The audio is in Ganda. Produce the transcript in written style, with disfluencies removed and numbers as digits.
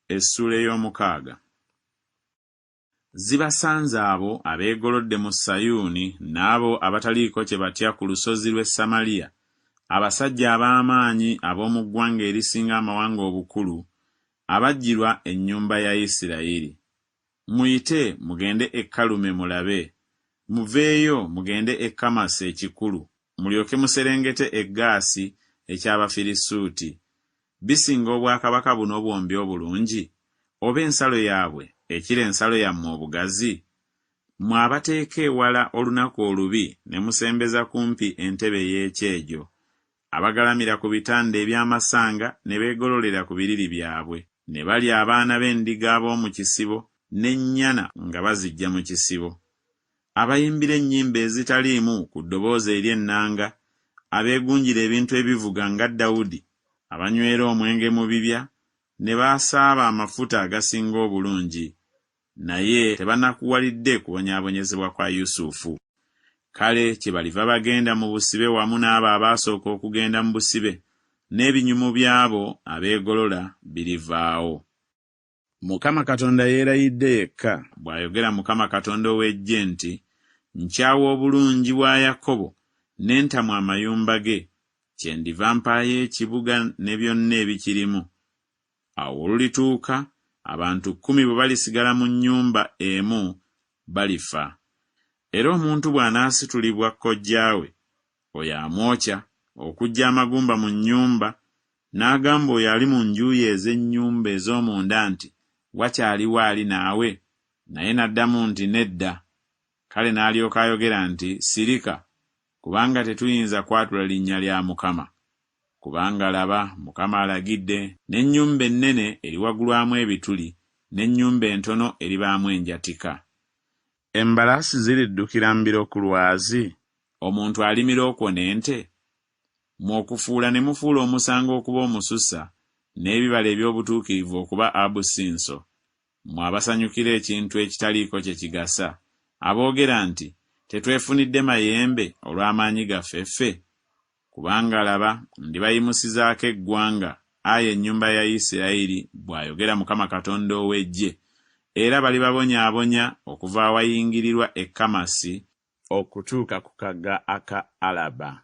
Essula ey'omukaaga. Zibasanze abo abeegolodde mu Sayuuni n'abo abataliiko kye batya ku lusozi lw'e Samaliya, abasajja ab'amaanyi ab'omu ggwanga erisinga amawanga obukulu, abajjirwa ennyumba ya Isirayiri. Muyite mugende e Kalume mulabe, muveeyo mugende e Kamasi ekikulu, mulyoke muserengete e Gaasi eky'Abafirisuuti. Bisinga obwakabaka buno bwombi obulungi, oba ensalo yaabwe ekira ensalo yammwe obugazi? Mmwe abateeka ewala olunaku olubi ne musembeza kumpi entebe y'ekyejo, abagalamira ku bitanda eby'amasanga ne beegololera ku biriri byabwe, ne balya abaana b'endiga ab'omu kisibo n'ennyana nga baziggya mu kisibo. Abayimbira ennyimba ezitaliimu ku ddoboozi ery'ennanga, abeegunjira ebintu ebivuga nga Dawudi, abanywera omwenge mu bibya, ne baasaaba amafuta agasinga obulungi, naye tebanakuwalidde kubonyaabonyezebwa kwa Yusufu. Kale kye baliva bagenda mu busibe wamu n'abo abaasooka okugenda mu busibe, n'ebinyumu byabo abeegolola birivaawo. Mukama Katonda yeerayidde yekka, bw'ayogera Mukama Katonda ow'Eggye nti, nkyawa obulungi bwa Yakobo ne ntamwa amayumba ge, kyendiva mpaayo ekibuga ne byonna ebikirimu. Awo olulituuka, abantu 10 bwe balisigala mu nnyumba emu balifa. Era omuntu bw'anaasitulibwa kojjaawe, oyo amwokya okuggya amagumba mu nnyumba, n'agamba oyo ali mu njuyi ez'ennyumba ez'omunda nti, wakyaliwo ali naawe? Naye n'addamu nti, nedda. Kale n'alyoka ayogera nti, sirika, kubanga tetuyinza kwatula linnya lya Mukama. Kubanga laba, Mukama alagidde, n'ennyumba ennene eriwagulwamu ebituli, n'ennyumba entono eribaamu enjatika. Embalaasi ziriddukira mbiro ku lwazi? Omuntu alimira okwo n'ente? Mw'okufuula ne mufuula omusango okuba omususa, n'ebibala eby'obutuukirivu okuba abusinso. Mmwe abasanyukira ekintu ekitaliiko kye kigasa, aboogera nti, tetwefunidde mayembe olw'amaanyi gaffe ffe? Kubanga laba, ndibayimusizaako eggwanga, ayi ennyumba ya Isirayiri, bw'ayogera Mukama Katonda ow'Eggye, era balibabonyaabonya okuva awayingirirwa e Kamasi okutuuka ku kagga aka Alaba.